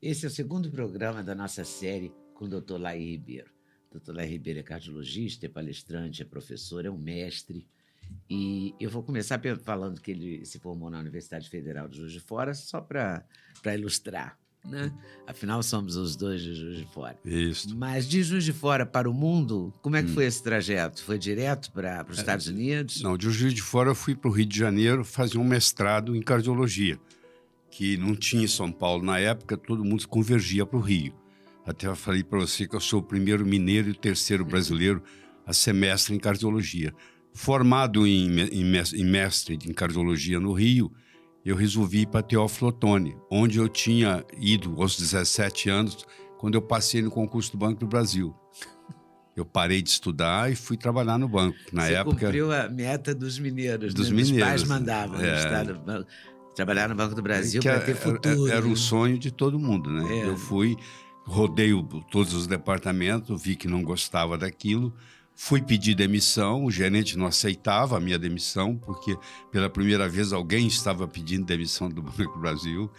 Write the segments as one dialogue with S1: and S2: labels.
S1: Esse é o segundo programa da nossa série com o Dr. Laí Ribeiro. O Dr. Laí Ribeiro é cardiologista, é palestrante, é professor, é um mestre. E eu vou começar falando que ele se formou na Universidade Federal de Juiz de Fora, só para ilustrar, né? Afinal, somos os dois de Juiz de Fora.
S2: Isso.
S1: Mas de Juiz de Fora para o mundo, como é que foi esse trajeto? Foi direto para os Estados Unidos?
S2: Não, de Juiz de Fora eu fui para o Rio de Janeiro fazer um mestrado em cardiologia, que não tinha em São Paulo na época, todo mundo convergia para o Rio. Até eu falei para você que eu sou o primeiro mineiro e o terceiro brasileiro a ser mestre em cardiologia. Formado em mestre em cardiologia no Rio, eu resolvi ir para Teófilo Otoni, onde eu tinha ido aos 17 anos, quando eu passei no concurso do Banco do Brasil. Eu parei de estudar e fui trabalhar no banco.
S1: Você cumpriu a meta dos mineiros,
S2: dos
S1: né?
S2: mineiros.
S1: Os pais mandavam no estado, trabalhar no Banco do Brasil para ter futuro.
S2: Era o sonho de todo mundo, né? Eu fui, rodei todos os departamentos, vi que não gostava daquilo, fui pedir demissão, o gerente não aceitava a minha demissão, porque pela primeira vez alguém estava pedindo demissão do Banco do Brasil.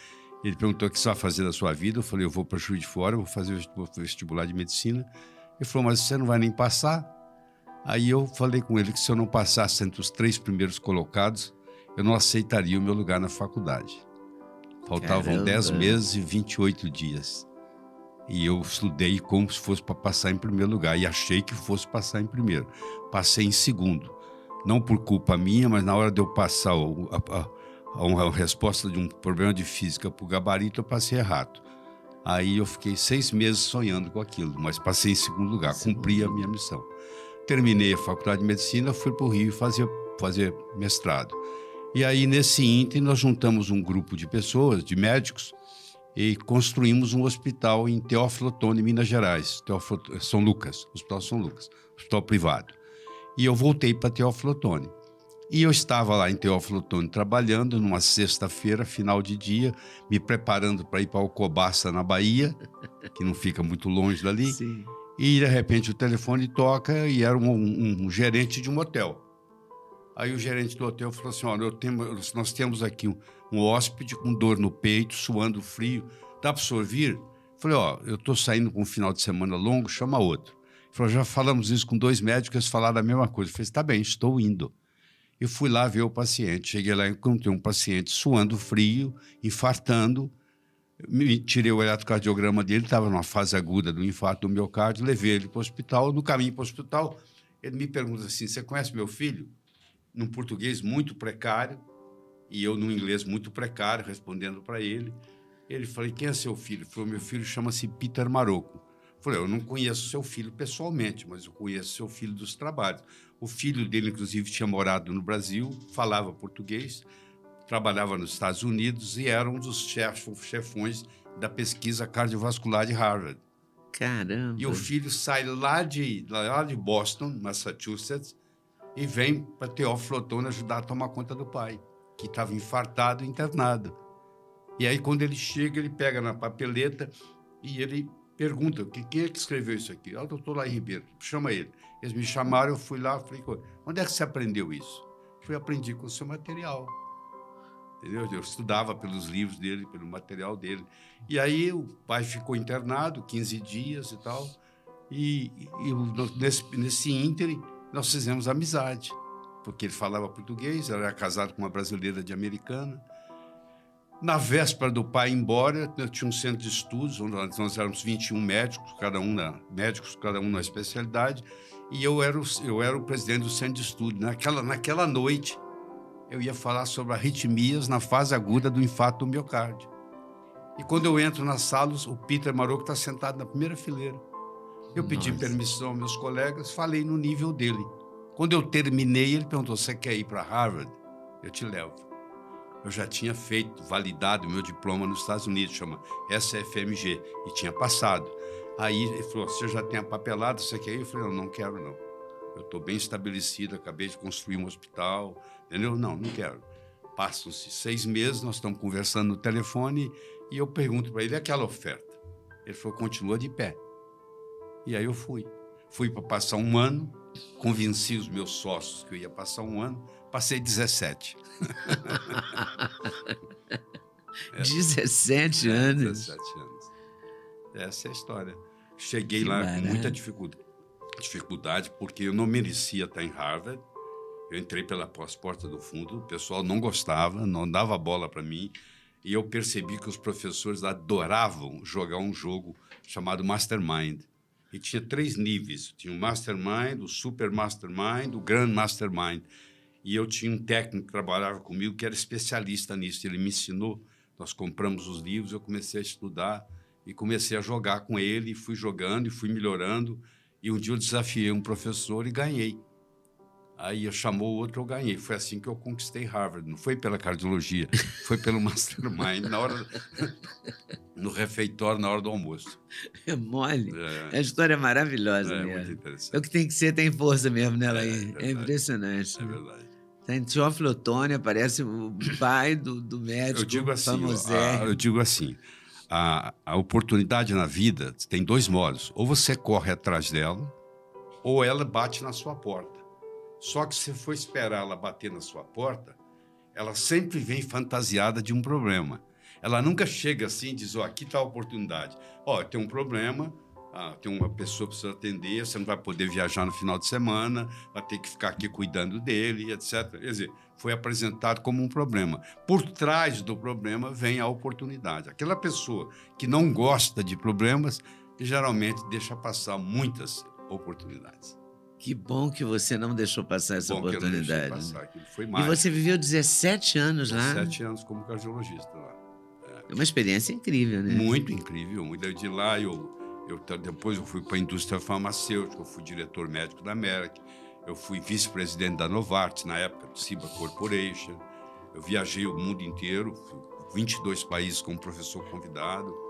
S2: Ele perguntou o que você vai fazer da sua vida. Eu falei, eu vou para Juiz de Fora, vou fazer o vestibular de medicina. Ele falou, mas você não vai nem passar? Aí eu falei com ele que se eu não passasse entre os 3 primeiros colocados, eu não aceitaria o meu lugar na faculdade. Faltavam 10 meses e 28 dias. E eu estudei como se fosse para passar em primeiro lugar. E achei que fosse passar em primeiro. Passei em segundo. Não por culpa minha, mas na hora de eu passar a resposta de um problema de física para o gabarito, eu passei errado. Aí eu fiquei 6 meses sonhando com aquilo, mas passei em segundo lugar, cumpri a minha missão. Terminei a faculdade de medicina, fui para o Rio fazer mestrado. E aí, nesse ínterim, nós juntamos um grupo de pessoas, de médicos, e construímos um hospital em Teófilo Otoni, Minas Gerais, São Lucas, Hospital São Lucas, hospital privado. E eu voltei para Teófilo Otoni. E eu estava lá em Teófilo Otoni trabalhando numa sexta-feira, final de dia, me preparando para ir para Alcobaça, na Bahia, que não fica muito longe dali.
S1: Sim.
S2: E, de repente, o telefone toca e era um gerente de um hotel. Aí o gerente do hotel falou assim, olha, nós temos aqui um hóspede com dor no peito, suando frio, dá para o senhor vir? Falei, eu estou saindo com um final de semana longo, chama outro. Ele falou, já falamos isso com 2 médicos, eles falaram a mesma coisa. Eu falei, tá bem, estou indo. Eu fui lá ver o paciente, cheguei lá e encontrei um paciente suando frio, infartando, tirei o eletrocardiograma dele, estava numa fase aguda do infarto do miocárdio, levei ele para o hospital. No caminho para o hospital, ele me pergunta assim, você conhece meu filho? Num português muito precário, e eu num inglês muito precário, respondendo para ele. Ele falou, quem é seu filho? Ele falou, meu filho chama-se Peter Marocco. Eu falei, eu não conheço seu filho pessoalmente, mas eu conheço seu filho dos trabalhos. O filho dele, inclusive, tinha morado no Brasil, falava português, trabalhava nos Estados Unidos e era um dos chefões da pesquisa cardiovascular de Harvard.
S1: Caramba!
S2: E o filho sai lá de Boston, Massachusetts, e vem para Teófilo Otoni ajudar a tomar conta do pai, que estava infartado e internado. E aí, quando ele chega, ele pega na papeleta e ele pergunta, quem é que escreveu isso aqui? O doutor Laí Ribeiro, chama ele. Eles me chamaram, eu fui lá, falei, onde é que você aprendeu isso? Eu falei, aprendi com o seu material. Entendeu? Eu estudava pelos livros dele, pelo material dele. E aí o pai ficou internado, 15 dias e tal, e nesse ínterim, nós fizemos amizade, porque ele falava português, era casado com uma brasileira de Americana. Na véspera do pai ir embora, eu tinha um centro de estudos, onde nós éramos 21 médicos, cada um na especialidade, e eu era o presidente do centro de estudos. Naquela noite, eu ia falar sobre arritmias na fase aguda do infarto do miocárdio. E quando eu entro na sala, o Peter Marocco está sentado na primeira fileira. Eu pedi permissão aos meus colegas, falei no nível dele. Quando eu terminei, ele perguntou, você quer ir para Harvard? Eu te levo. Eu já tinha validado o meu diploma nos Estados Unidos, chama SFMG, e tinha passado. Aí ele falou, você já tem a papelada, você quer ir? Eu falei, não quero não. Eu estou bem estabelecido, acabei de construir um hospital, entendeu? Não quero. Passam-se 6 meses, nós estamos conversando no telefone, e eu pergunto para ele, aquela oferta? Ele falou, continua de pé. E aí eu fui. Fui para passar 1 ano, convenci os meus sócios que eu ia passar 1 ano, passei 17.
S1: 17 anos?
S2: 17 anos. Essa é a história. Cheguei
S1: Que
S2: lá com
S1: barato.
S2: muita dificuldade, porque eu não merecia estar em Harvard. Eu entrei pela porta do fundo, o pessoal não gostava, não dava bola para mim, e eu percebi que os professores adoravam jogar um jogo chamado Mastermind. E tinha 3 níveis, tinha o Mastermind, o Super Mastermind, o Grand Mastermind. E eu tinha um técnico que trabalhava comigo que era especialista nisso, ele me ensinou, nós compramos os livros, eu comecei a estudar e comecei a jogar com ele, fui jogando e fui melhorando, e um dia eu desafiei um professor e ganhei. Aí eu chamou o outro, eu ganhei. Foi assim que eu conquistei Harvard. Não foi pela cardiologia, foi pelo Mastermind, no refeitório, na hora do almoço.
S1: É mole. É uma história maravilhosa
S2: muito
S1: mesmo.
S2: interessante.
S1: É o que tem que ser, tem força mesmo, né, Laí?
S2: verdade.
S1: É impressionante.
S2: É
S1: né?
S2: verdade.
S1: Tem Teoflotone, aparece o pai do médico,
S2: Eu digo assim,
S1: famosérrimo.
S2: a oportunidade na vida tem 2 modos. Ou você corre atrás dela, ou ela bate na sua porta. Só que se for esperar ela bater na sua porta, ela sempre vem fantasiada de um problema. Ela nunca chega assim e diz, aqui está a oportunidade. Tem um problema, tem uma pessoa que precisa atender, você não vai poder viajar no final de semana, vai ter que ficar aqui cuidando dele, etc. Quer dizer, foi apresentado como um problema. Por trás do problema vem a oportunidade. Aquela pessoa que não gosta de problemas, geralmente deixa passar muitas oportunidades.
S1: Que bom que você não deixou passar essa oportunidade.
S2: Que eu não deixei passar, aquilo foi
S1: E
S2: mágico.
S1: você viveu 17 anos lá.
S2: 17 anos como cardiologista lá.
S1: É uma experiência incrível, né?
S2: Muito incrível. De lá, depois eu fui para a indústria farmacêutica, eu fui diretor médico da Merck, eu fui vice-presidente da Novartis, na época do Ciba Corporation. Eu viajei o mundo inteiro, 22 países como professor convidado.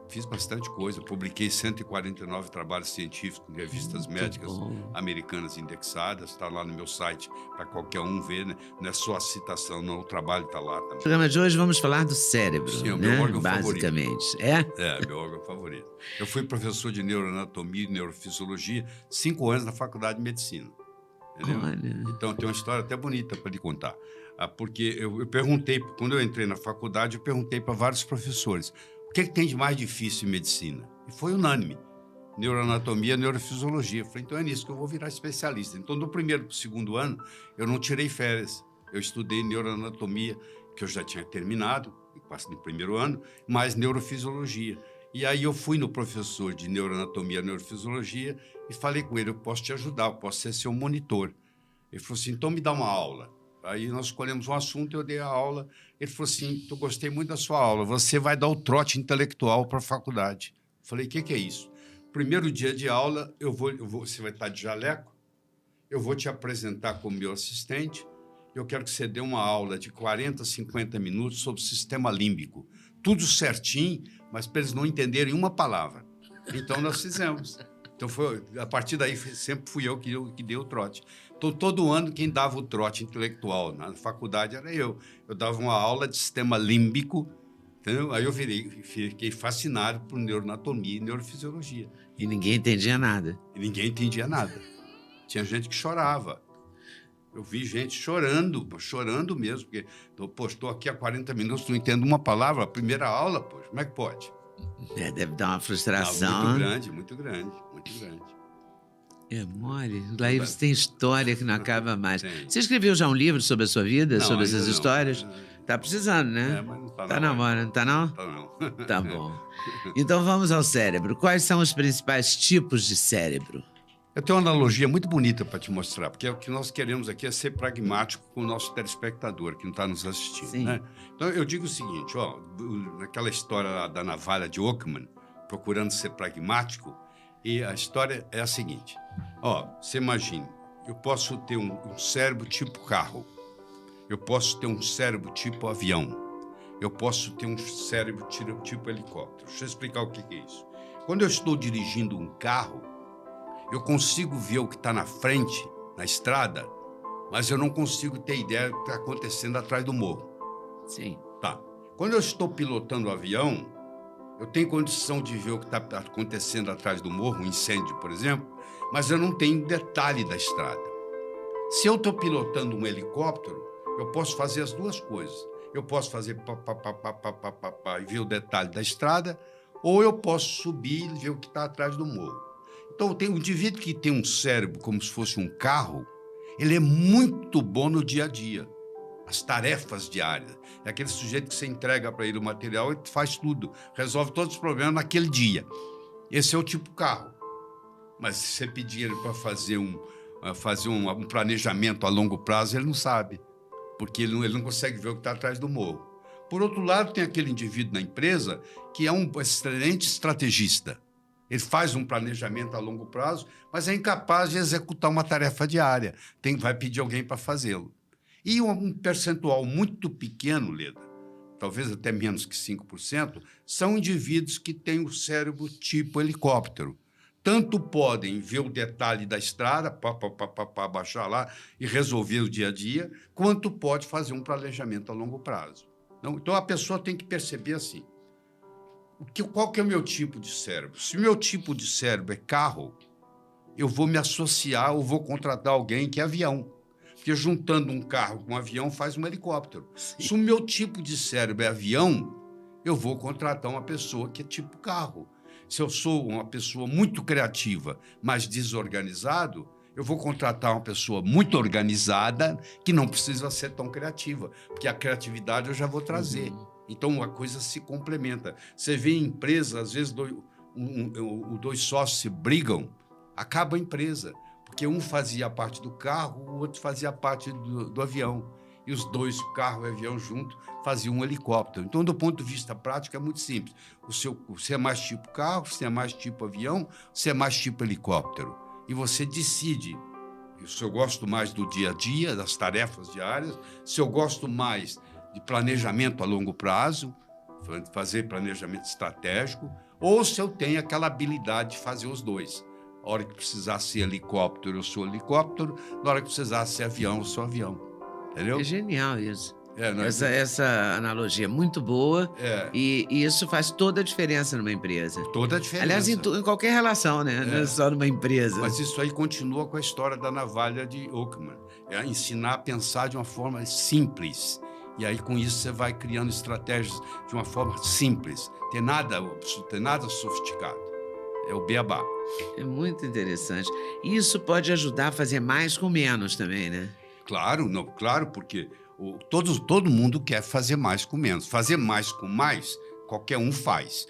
S2: Fiz bastante coisa, publiquei 149 trabalhos científicos em revistas médicas americanas indexadas, está lá no meu site para qualquer um ver, né? Não é só a citação, não, o trabalho está lá também.
S1: No programa de hoje vamos falar do cérebro,
S2: Sim, é o
S1: né?
S2: meu órgão
S1: Basicamente.
S2: favorito. É, meu órgão favorito. Eu fui professor de neuroanatomia e neurofisiologia 5 anos na faculdade de medicina. Entendeu?
S1: Olha.
S2: Então tem uma história até bonita para lhe contar. Porque eu perguntei, quando eu entrei na faculdade, eu perguntei para vários professores, o que tem de mais difícil em medicina? E foi unânime. Neuroanatomia, neurofisiologia. Eu falei, então é nisso que eu vou virar especialista. Então, do primeiro para o segundo ano, eu não tirei férias. Eu estudei neuroanatomia, que eu já tinha terminado, no primeiro ano, mais neurofisiologia. E aí eu fui no professor de neuroanatomia e neurofisiologia e falei com ele, eu posso te ajudar, eu posso ser seu monitor. Ele falou assim, então me dá uma aula. Aí nós escolhemos um assunto, eu dei a aula. Ele falou assim, eu gostei muito da sua aula, você vai dar o trote intelectual para a faculdade. Falei, o que é isso? Primeiro dia de aula, você vai estar de jaleco, eu vou te apresentar como meu assistente, eu quero que você dê uma aula de 40, 50 minutos sobre o sistema límbico. Tudo certinho, mas para eles não entenderem uma palavra. Então, nós fizemos. Então, a partir daí, sempre fui eu que dei o trote. Então, todo ano, quem dava o trote intelectual na faculdade era eu. Eu dava uma aula de sistema límbico, entendeu? Aí eu fiquei fascinado por neuroanatomia e neurofisiologia.
S1: E ninguém entendia nada.
S2: E ninguém entendia nada. Tinha gente que chorava. Eu vi gente chorando mesmo, porque, estou aqui há 40 minutos, não entendo uma palavra, a primeira aula, como é que pode?
S1: Deve dar uma frustração.
S2: Muito grande.
S1: É mole. Lá você tem história que não acaba mais.
S2: Tem.
S1: Você escreveu já um livro sobre a sua vida,
S2: Não,
S1: sobre
S2: ainda
S1: essas
S2: não.
S1: histórias? Tá precisando, né?
S2: Mas não tá
S1: Tá na hora, não tá não?
S2: Tá não.
S1: Tá bom. Então vamos ao cérebro. Quais são os principais tipos de cérebro?
S2: Eu tenho uma analogia muito bonita para te mostrar, porque o que nós queremos aqui é ser pragmático com o nosso telespectador que não está nos assistindo.
S1: Sim.
S2: Né? Então, eu digo o seguinte, naquela história lá da navalha de Ockman, procurando ser pragmático, e a história é a seguinte. Você imagine, eu posso ter um cérebro tipo carro, eu posso ter um cérebro tipo avião, eu posso ter um cérebro tipo helicóptero. Deixa eu explicar o que é isso. Quando eu estou dirigindo um carro, eu consigo ver o que está na frente, na estrada, mas eu não consigo ter ideia do que está acontecendo atrás do morro.
S1: Sim.
S2: Tá. Quando eu estou pilotando o avião, eu tenho condição de ver o que está acontecendo atrás do morro, um incêndio, por exemplo, mas eu não tenho detalhe da estrada. Se eu estou pilotando um helicóptero, eu posso fazer as duas coisas. Eu posso fazer pá, e ver o detalhe da estrada, ou eu posso subir e ver o que está atrás do morro. Então, tem um indivíduo que tem um cérebro como se fosse um carro, ele é muito bom no dia a dia, as tarefas diárias. É aquele sujeito que você entrega para ele o material e faz tudo, resolve todos os problemas naquele dia. Esse é o tipo carro. Mas se você pedir ele para fazer um planejamento a longo prazo, ele não sabe, porque ele não consegue ver o que está atrás do morro. Por outro lado, tem aquele indivíduo na empresa que é um excelente estrategista. Ele faz um planejamento a longo prazo, mas é incapaz de executar uma tarefa diária. Vai pedir alguém para fazê-lo. E um percentual muito pequeno, Leda, talvez até menos que 5%, são indivíduos que têm o cérebro tipo helicóptero. Tanto podem ver o detalhe da estrada, baixar lá e resolver o dia a dia, quanto pode fazer um planejamento a longo prazo. Então, a pessoa tem que perceber assim, qual que é o meu tipo de cérebro? Se o meu tipo de cérebro é carro, eu vou me associar ou vou contratar alguém que é avião. Porque juntando um carro com um avião faz um helicóptero. Sim. Se o meu tipo de cérebro é avião, eu vou contratar uma pessoa que é tipo carro. Se eu sou uma pessoa muito criativa, mas desorganizado, eu vou contratar uma pessoa muito organizada que não precisa ser tão criativa, porque a criatividade eu já vou trazer. Então, a coisa se complementa. Você vê em empresa, às vezes, dois sócios se brigam, acaba a empresa, porque um fazia parte do carro, o outro fazia parte do avião. E os dois, o carro e o avião junto, faziam um helicóptero. Então, do ponto de vista prático, é muito simples. Você é mais tipo carro, você é mais tipo avião, você é mais tipo helicóptero. E você decide se eu gosto mais do dia a dia, das tarefas diárias, se eu gosto mais de planejamento a longo prazo, fazer planejamento estratégico, ou se eu tenho aquela habilidade de fazer os dois. A hora que precisar ser helicóptero, eu sou helicóptero. Na hora que precisar ser avião, eu sou avião. Entendeu?
S1: É genial isso. Essa analogia é muito boa e isso faz toda a diferença numa empresa.
S2: Toda a diferença.
S1: Aliás, em qualquer relação, né? Não é só numa empresa.
S2: Mas isso aí continua com a história da navalha de Ockham. É ensinar a pensar de uma forma simples. E aí, com isso, você vai criando estratégias de uma forma simples. Tem nada sofisticado. É o beabá.
S1: É muito interessante. Isso pode ajudar a fazer mais com menos também, né?
S2: Claro, porque todo mundo quer fazer mais com menos. Fazer mais com mais, qualquer um faz.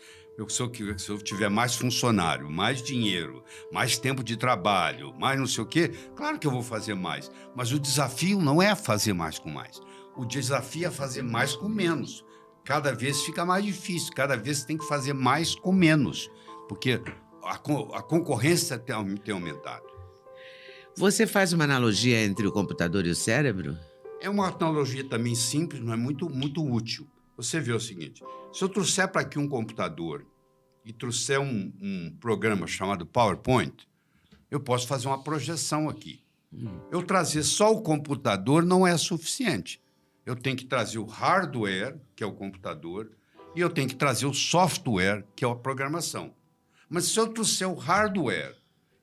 S2: Se eu tiver mais funcionário, mais dinheiro, mais tempo de trabalho, mais não sei o quê, claro que eu vou fazer mais. Mas o desafio não é fazer mais com mais. O desafio é fazer mais com menos. Cada vez fica mais difícil, cada vez você tem que fazer mais com menos, porque a concorrência tem aumentado.
S1: Você faz uma analogia entre o computador e o cérebro?
S2: É uma analogia também simples, mas muito, muito útil. Você vê o seguinte, se eu trouxer para aqui um computador e trouxer um programa chamado PowerPoint, eu posso fazer uma projeção aqui. Eu trazer só o computador não é suficiente. Eu tenho que trazer o hardware, que é o computador, e eu tenho que trazer o software, que é a programação. Mas se eu trouxer o hardware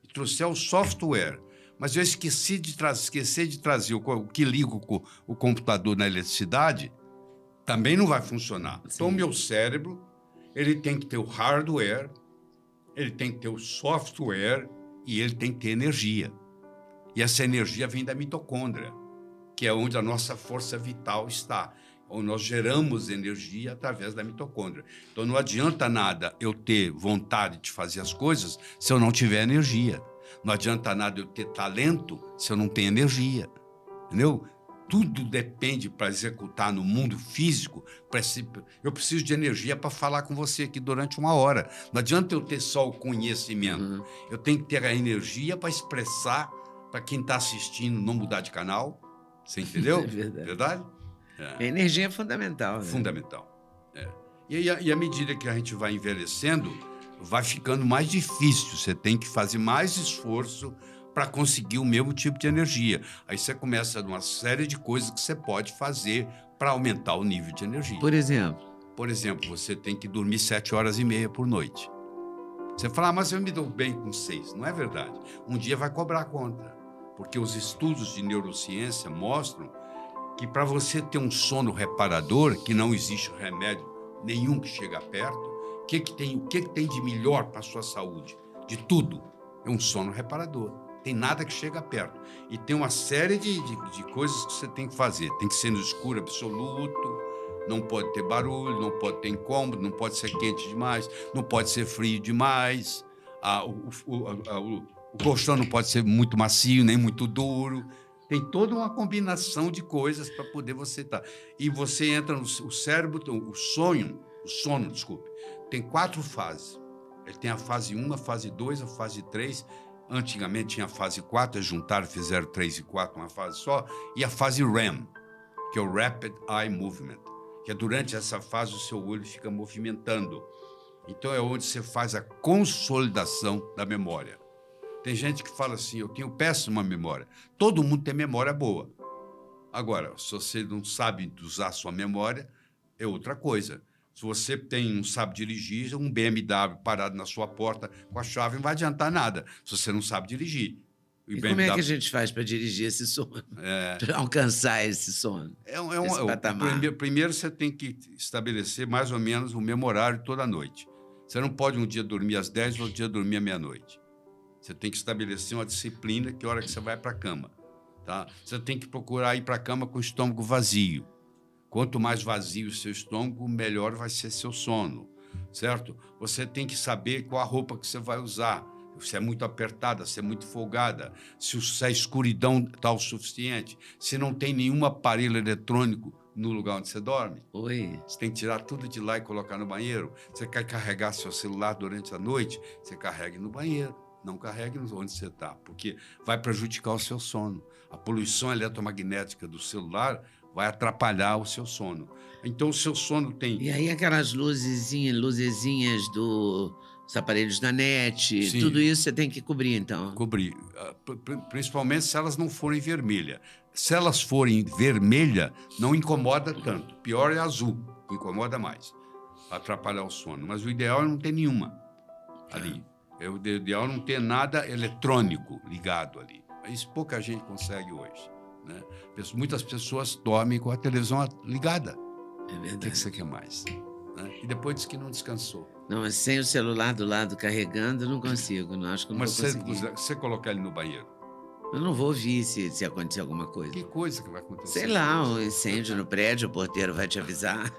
S2: e trouxer o software, mas eu esquecer de trazer o que liga o computador na eletricidade, também não vai funcionar. Sim. Então, o meu cérebro, ele tem que ter o hardware, ele tem que ter o software e ele tem que ter energia. E essa energia vem da mitocôndria, que é onde a nossa força vital está. Onde nós geramos energia através da mitocôndria. Então, não adianta nada eu ter vontade de fazer as coisas se eu não tiver energia. Não adianta nada eu ter talento se eu não tenho energia. Entendeu? Tudo depende para executar no mundo físico. Eu preciso de energia para falar com você aqui durante 1 hora. Não adianta eu ter só o conhecimento. Eu tenho que ter a energia para expressar para quem está assistindo não mudar de canal. Você entendeu?
S1: É verdade.
S2: Verdade?
S1: A energia é fundamental. Né?
S2: Fundamental. E à medida que a gente vai envelhecendo, vai ficando mais difícil. Você tem que fazer mais esforço para conseguir o mesmo tipo de energia. Aí você começa uma série de coisas que você pode fazer para aumentar o nível de energia.
S1: Por exemplo?
S2: Por exemplo, você tem que dormir 7 horas e meia por noite. Você fala, mas eu me dou bem com 6. Não é verdade. Um dia vai cobrar a conta. Porque os estudos de neurociência mostram que para você ter um sono reparador, que não existe remédio nenhum que chega perto, o que tem de melhor para a sua saúde? De tudo. É um sono reparador. Tem nada que chega perto. E tem uma série de coisas que você tem que fazer. Tem que ser no escuro absoluto, não pode ter barulho, não pode ter incômodo, não pode ser quente demais, não pode ser frio demais. O colchão não pode ser muito macio, nem muito duro. Tem toda uma combinação de coisas para poder você estar. E você entra no cérebro, o sono, desculpe, tem 4 fases. Ele tem a fase 1, a fase 2, a fase 3. Antigamente tinha a fase 4, eles juntaram, fizeram 3 e 4, uma fase só. E a fase REM, que é o Rapid Eye Movement, que é durante essa fase o seu olho fica movimentando. Então é onde você faz a consolidação da memória. Tem gente que fala assim, eu tenho péssima memória. Todo mundo tem memória boa. Agora, se você não sabe usar a sua memória, é outra coisa. Se você não sabe dirigir, um BMW parado na sua porta com a chave não vai adiantar nada, se você não sabe dirigir.
S1: E como é que a gente faz para dirigir esse sono? Para alcançar esse sono? Esse patamar?
S2: Primeiro, você tem que estabelecer mais ou menos o mesmo horário toda noite. Você não pode um dia dormir às 10 e outro dia dormir à meia-noite. Você tem que estabelecer uma disciplina, que hora que você vai para a cama. Tá? Você tem que procurar ir para a cama com o estômago vazio. Quanto mais vazio o seu estômago, melhor vai ser seu sono, certo? Você tem que saber qual a roupa que você vai usar. Se é muito apertada, se é muito folgada, se a escuridão está o suficiente, se não tem nenhum aparelho eletrônico no lugar onde você dorme.
S1: Oi.
S2: Você tem que tirar tudo de lá e colocar no banheiro. Você quer carregar seu celular durante a noite, você carregue no banheiro. Não carregue onde você está, porque vai prejudicar o seu sono. A poluição eletromagnética do celular vai atrapalhar o seu sono. Então, o seu sono tem...
S1: E aí aquelas luzezinhas dos aparelhos da NET,
S2: Sim.
S1: Tudo isso você tem que cobrir, então?
S2: Cobrir. Principalmente se elas não forem vermelhas. Se elas forem vermelha, não incomoda tanto. Pior é azul, incomoda mais. Atrapalhar o sono. Mas o ideal é não ter nenhuma ali. O ideal é não ter nada eletrônico ligado ali. Isso pouca gente consegue hoje. Né? Muitas pessoas dormem com a televisão ligada.
S1: É verdade.
S2: O que você quer mais? Né? E depois diz que não descansou.
S1: Não, mas sem o celular do lado carregando, eu não consigo. Não, acho que não
S2: Mas
S1: vou conseguir.
S2: você colocar ele no banheiro.
S1: Eu não vou ouvir se acontecer alguma coisa.
S2: Que coisa que vai acontecer?
S1: Sei lá, um incêndio no prédio, o porteiro vai te avisar.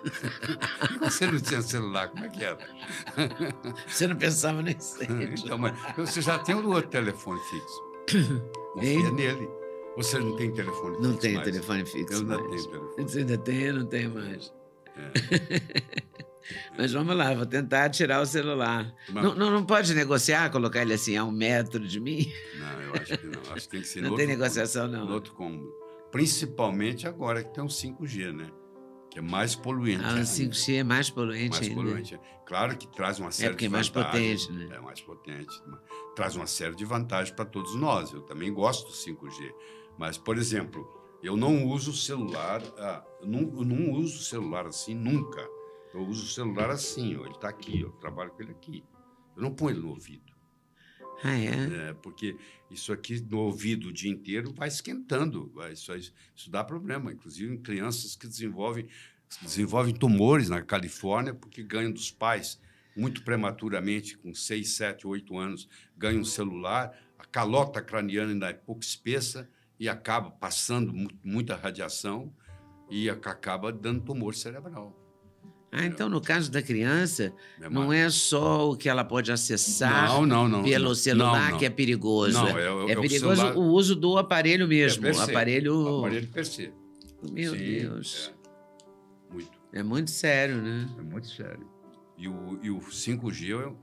S2: E você não tinha celular, como é que era?
S1: Você não pensava no incêndio.
S2: Então, mas você já tem um outro telefone fixo. Confia nele. Você não tem telefone fixo?
S1: Não tenho telefone fixo.
S2: Eu
S1: mais.
S2: ainda tenho telefone.
S1: Você ainda tem? Eu não tenho mais. Mas vamos lá, vou tentar tirar o celular.
S2: Mas...
S1: Não pode negociar, colocar ele assim a 1 metro de mim?
S2: Não, eu acho que não. Acho que tem que ser
S1: não tem negociação, não.
S2: No outro cômodo. Principalmente agora que tem um 5G, né? Que é mais poluente.
S1: O 5G é mais poluente ainda.
S2: Poluente. Claro que traz uma série de vantagens.
S1: É mais potente, né?
S2: É mais potente. Traz uma série de vantagens para todos nós. Eu também gosto do 5G. Mas, por exemplo, eu não uso o celular... eu não uso o celular assim nunca. Eu uso o celular assim, ó, ele está aqui, eu trabalho com ele aqui. Eu não ponho ele no ouvido.
S1: Ah, é?
S2: Porque isso aqui no ouvido o dia inteiro vai esquentando. Isso dá problema, inclusive em crianças que desenvolvem tumores na Califórnia porque ganham dos pais muito prematuramente, com 6, 7, 8 anos, ganham um celular, a calota craniana ainda é pouco espessa e acaba passando muita radiação e acaba dando tumor cerebral.
S1: Então, no caso da criança, não é só o que ela pode acessar pelo celular que é perigoso.
S2: Não,
S1: é perigoso
S2: celular...
S1: o uso do aparelho mesmo.
S2: O
S1: aparelho
S2: per se.
S1: Meu Deus.
S2: Muito.
S1: É muito sério, né?
S2: É muito sério. E o 5G